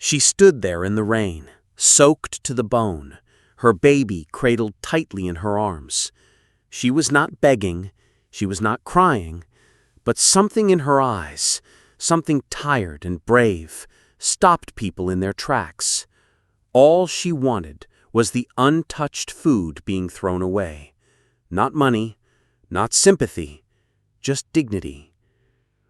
She stood there in the rain, soaked to the bone, her baby cradled tightly in her arms. She was not begging, she was not crying, but something in her eyes, something tired and brave, stopped people in their tracks. All she wanted was the untouched food being thrown away. Not money, not sympathy, just dignity.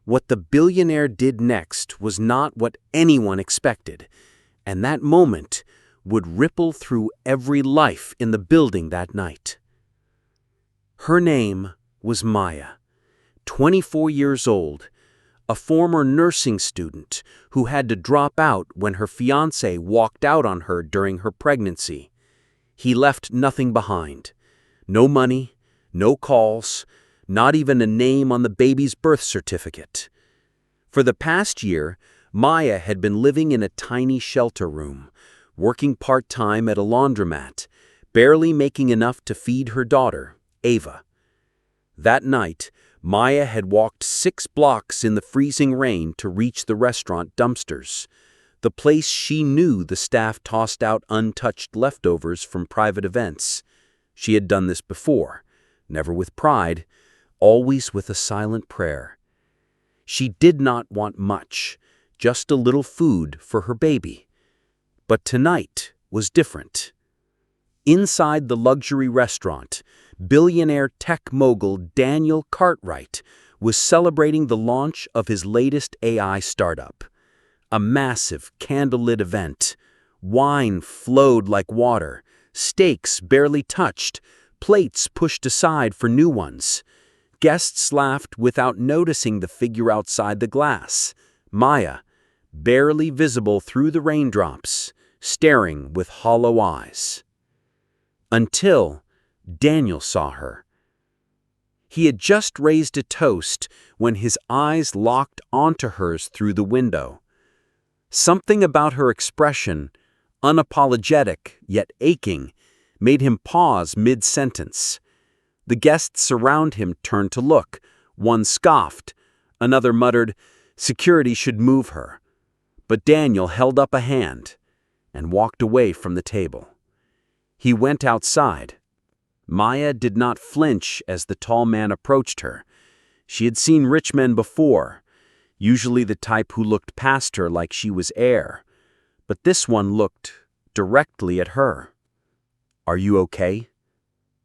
What the billionaire did next was not what anyone expected, and that moment would ripple through every life in the building that night. Her name was Maya, 24 years old, a former nursing student who had to drop out when her fiancé walked out on her during her pregnancy. He left nothing behind. No money, no calls, not even a name on the baby's birth certificate. For the past year, Maya had been living in a tiny shelter room, working part-time at a laundromat, barely making enough to feed her daughter, Ava. That night, Maya had walked 6 blocks in the freezing rain to reach the restaurant dumpsters, the place she knew the staff tossed out untouched leftovers from private events. She had done this before, never with pride, always with a silent prayer. She did not want much, just a little food for her baby. But tonight was different. Inside the luxury restaurant, billionaire tech mogul Daniel Cartwright was celebrating the launch of his latest AI startup. A massive candlelit event. Wine flowed like water, steaks barely touched, plates pushed aside for new ones. Guests laughed without noticing the figure outside the glass, Maya, barely visible through the raindrops, staring with hollow eyes. Until Daniel saw her. He had just raised a toast when his eyes locked onto hers through the window. Something about her expression, unapologetic yet aching, made him pause mid-sentence. The guests around him turned to look. One scoffed. Another muttered, "Security should move her." But Daniel held up a hand and walked away from the table. He went outside. Maya did not flinch as the tall man approached her. She had seen rich men before, usually the type who looked past her like she was air. But this one looked directly at her. "Are you okay?"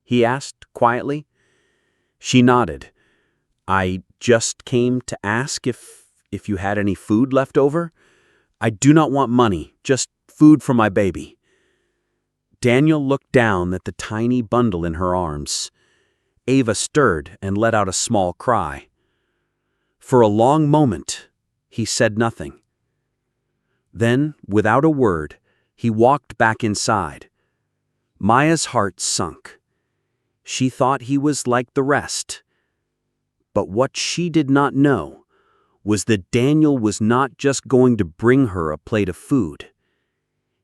he asked quietly. She nodded. "I just came to ask if you had any food left over. I do not want money, just food for my baby." Daniel looked down at the tiny bundle in her arms. Ava stirred and let out a small cry. For a long moment, he said nothing. Then, without a word, he walked back inside. Maya's heart sunk. She thought he was like the rest. But what she did not know was that Daniel was not just going to bring her a plate of food.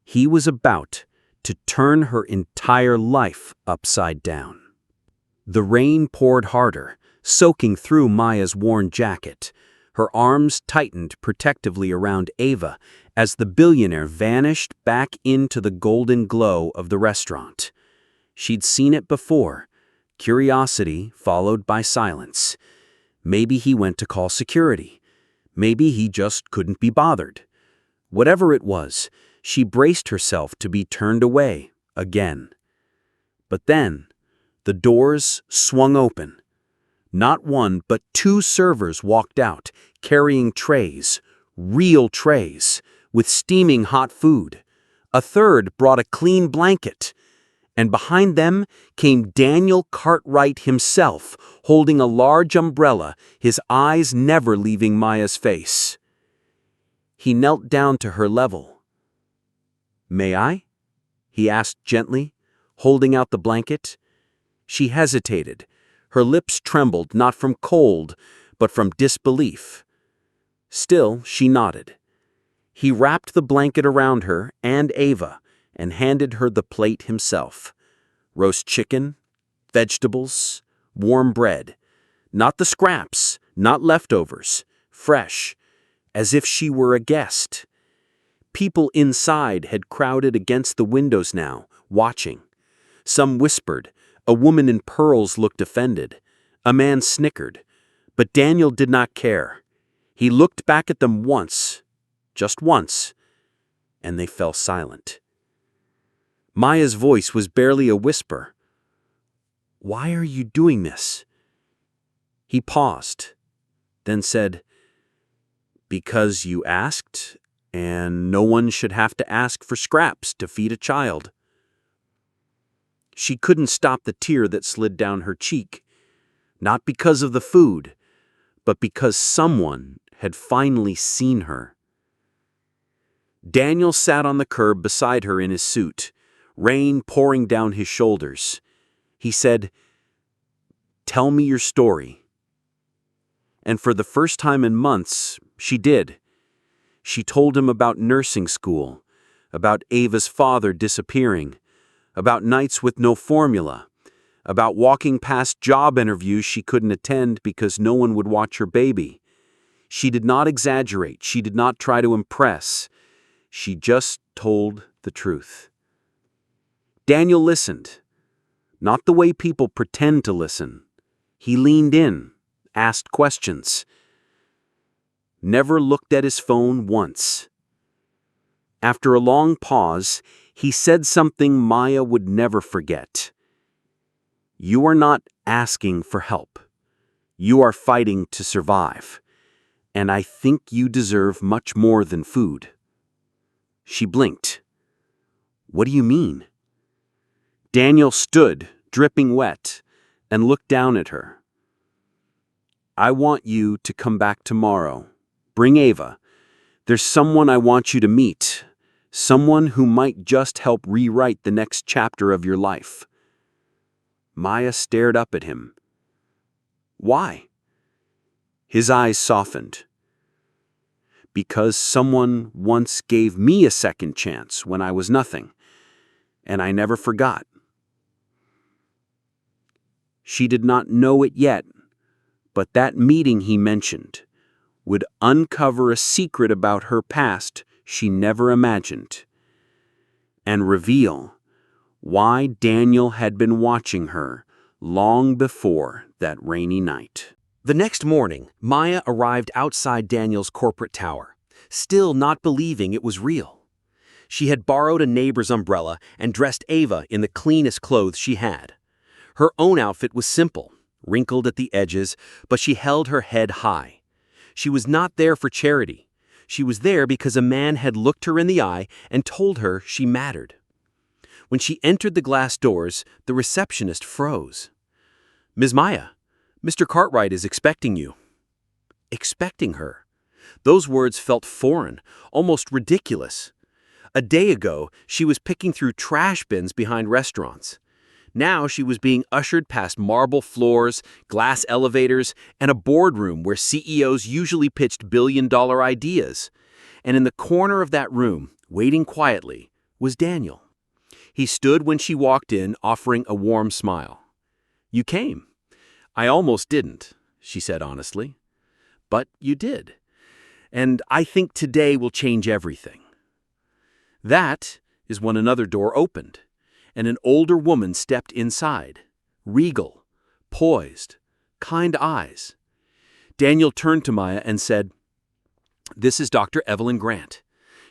He was about to turn her entire life upside down. The rain poured harder, soaking through Maya's worn jacket. Her arms tightened protectively around Ava as the billionaire vanished back into the golden glow of the restaurant. She'd seen it before, curiosity followed by silence. Maybe he went to call security. Maybe he just couldn't be bothered. Whatever it was, she braced herself to be turned away again. But then, the doors swung open. Not one, but 2 servers walked out, carrying trays, real trays, with steaming hot food. A third brought a clean blanket. And behind them came Daniel Cartwright himself, holding a large umbrella, his eyes never leaving Maya's face. He knelt down to her level. "May I?" he asked gently, holding out the blanket. She hesitated. Her lips trembled not from cold, but from disbelief. Still, she nodded. He wrapped the blanket around her and Ava and handed her the plate himself. Roast chicken, vegetables, warm bread. Not the scraps, not leftovers, fresh, as if she were a guest. People inside had crowded against the windows now, watching. Some whispered. A woman in pearls looked offended. A man snickered. But Daniel did not care. He looked back at them once, just once, and they fell silent. Maya's voice was barely a whisper. "Why are you doing this?" He paused, then said, "Because you asked, and no one should have to ask for scraps to feed a child." She couldn't stop the tear that slid down her cheek, not because of the food, but because someone had finally seen her. Daniel sat on the curb beside her in his suit, rain pouring down his shoulders. He said, "Tell me your story." And for the first time in months, she did. She told him about nursing school, about Ava's father disappearing, about nights with no formula, about walking past job interviews she couldn't attend because no one would watch her baby. She did not exaggerate. She did not try to impress. She just told the truth. Daniel listened, not the way people pretend to listen. He leaned in, asked questions, never looked at his phone once. After a long pause, he said something Maya would never forget. "You are not asking for help. You are fighting to survive. And I think you deserve much more than food." She blinked. "What do you mean?" Daniel stood, dripping wet, and looked down at her. "I want you to come back tomorrow. Bring Ava. There's someone I want you to meet. Someone who might just help rewrite the next chapter of your life." Maya stared up at him. "Why?" His eyes softened. "Because someone once gave me a second chance when I was nothing, and I never forgot." She did not know it yet, but that meeting he mentioned would uncover a secret about her past she never imagined, and reveal why Daniel had been watching her long before that rainy night. The next morning, Maya arrived outside Daniel's corporate tower, still not believing it was real. She had borrowed a neighbor's umbrella and dressed Ava in the cleanest clothes she had. Her own outfit was simple, wrinkled at the edges, but she held her head high. She was not there for charity. She was there because a man had looked her in the eye and told her she mattered. When she entered the glass doors, the receptionist froze. "Ms. Maya, Mr. Cartwright is expecting you." Expecting her. Those words felt foreign, almost ridiculous. A day ago, she was picking through trash bins behind restaurants. Now she was being ushered past marble floors, glass elevators, and a boardroom where CEOs usually pitched billion-dollar ideas. And in the corner of that room, waiting quietly, was Daniel. He stood when she walked in, offering a warm smile. "You came." "I almost didn't," she said honestly. "But you did. And I think today will change everything." That is when another door opened, and an older woman stepped inside, regal, poised, kind eyes. Daniel turned to Maya and said, "This is Dr. Evelyn Grant.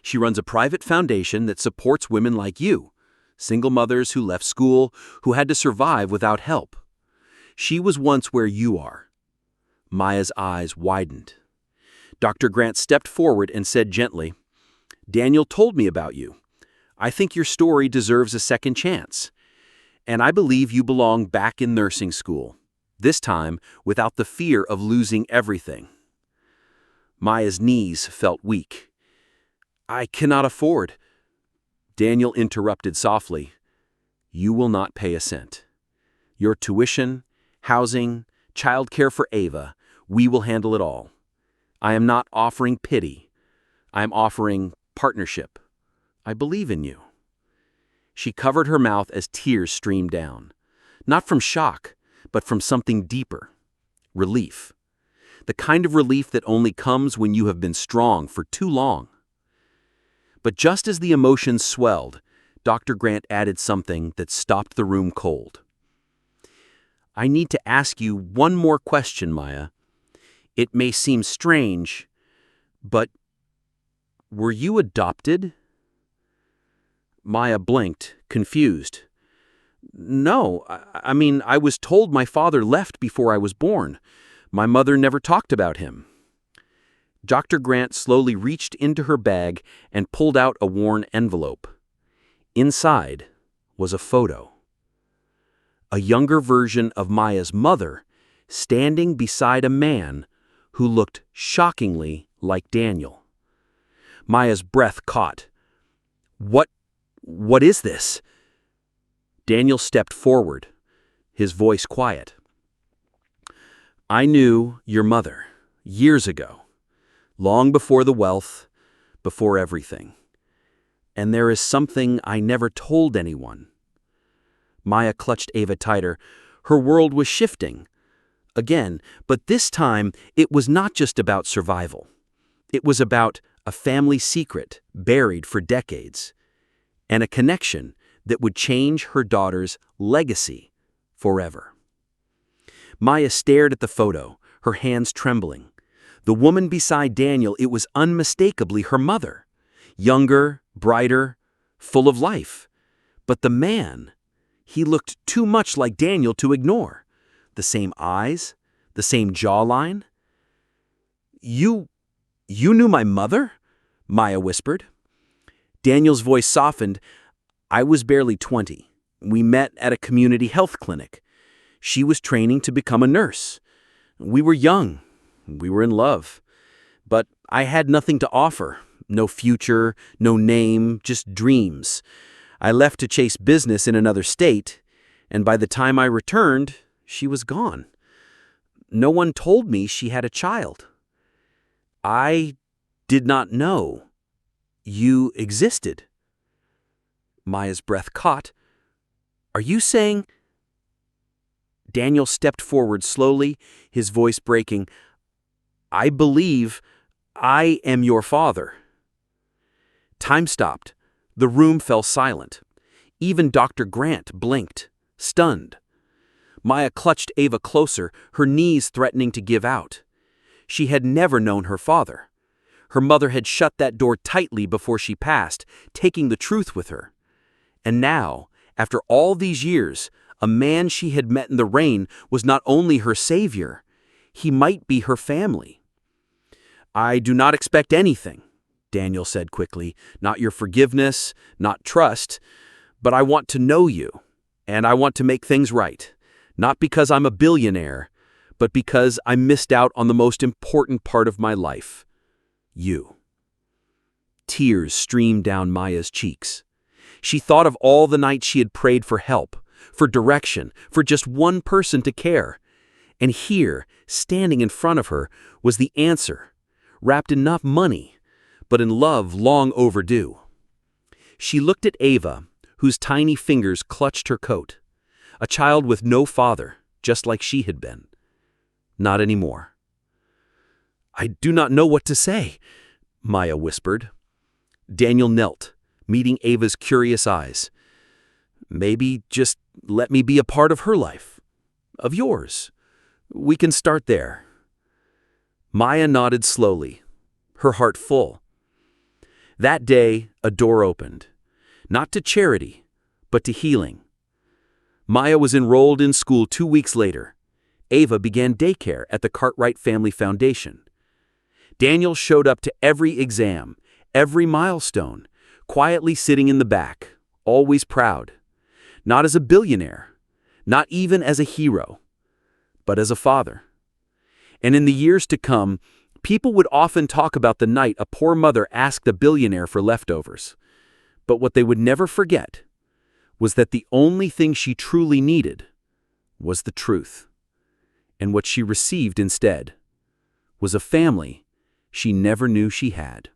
She runs a private foundation that supports women like you, single mothers who left school, who had to survive without help. She was once where you are." Maya's eyes widened. Dr. Grant stepped forward and said gently, "Daniel told me about you. I think your story deserves a second chance. And I believe you belong back in nursing school, this time without the fear of losing everything." Maya's knees felt weak. "I cannot afford." Daniel interrupted softly, "You will not pay a cent. Your tuition, housing, childcare for Ava, we will handle it all. I am not offering pity. I am offering partnership. I believe in you." She covered her mouth as tears streamed down, not from shock, but from something deeper, relief. The kind of relief that only comes when you have been strong for too long. But just as the emotions swelled, Dr. Grant added something that stopped the room cold. "I need to ask you one more question, Maya. It may seem strange, but were you adopted?" Maya blinked, confused. "No, I mean, I was told my father left before I was born. My mother never talked about him." Dr. Grant slowly reached into her bag and pulled out a worn envelope. Inside was a photo. A younger version of Maya's mother standing beside a man who looked shockingly like Daniel. Maya's breath caught. What is this?" Daniel stepped forward, his voice quiet. "I knew your mother years ago, long before the wealth, before everything. And there is something I never told anyone." Maya clutched Ava tighter. Her world was shifting. Again, but this time it was not just about survival. It was about a family secret buried for decades, and a connection that would change her daughter's legacy forever. Maya stared at the photo, her hands trembling. The woman beside Daniel, it was unmistakably her mother. Younger, brighter, full of life. But the man, he looked too much like Daniel to ignore. The same eyes, the same jawline. You knew my mother?" Maya whispered. Daniel's voice softened. "I was barely 20. We met at a community health clinic. She was training to become a nurse. We were young. We were in love. But I had nothing to offer. No future, no name, just dreams. I left to chase business in another state, and by the time I returned, she was gone. No one told me she had a child. I did not know you existed." Maya's breath caught. "Are you saying—" Daniel stepped forward slowly, his voice breaking. "I believe I am your father." Time stopped. The room fell silent. Even Dr. Grant blinked, stunned. Maya clutched Ava closer, her knees threatening to give out. She had never known her father. Her mother had shut that door tightly before she passed, taking the truth with her. And now, after all these years, a man she had met in the rain was not only her savior, he might be her family. "I do not expect anything," Daniel said quickly. "Not your forgiveness, not trust, but I want to know you, and I want to make things right. Not because I'm a billionaire, but because I missed out on the most important part of my life. You." Tears streamed down Maya's cheeks. She thought of all the nights she had prayed for help, for direction, for just one person to care. And here, standing in front of her, was the answer, wrapped in not money, but in love long overdue. She looked at Ava, whose tiny fingers clutched her coat. A child with no father, just like she had been. Not anymore. "I do not know what to say," Maya whispered. Daniel knelt, meeting Ava's curious eyes. "Maybe just let me be a part of her life, of yours. We can start there." Maya nodded slowly, her heart full. That day, a door opened, not to charity, but to healing. Maya was enrolled in school 2 weeks later. Ava began daycare at the Cartwright Family Foundation. Daniel showed up to every exam, every milestone, quietly sitting in the back, always proud. Not as a billionaire, not even as a hero, but as a father. And in the years to come, people would often talk about the night a poor mother asked a billionaire for leftovers. But what they would never forget was that the only thing she truly needed was the truth. And what she received instead was a family she never knew she had.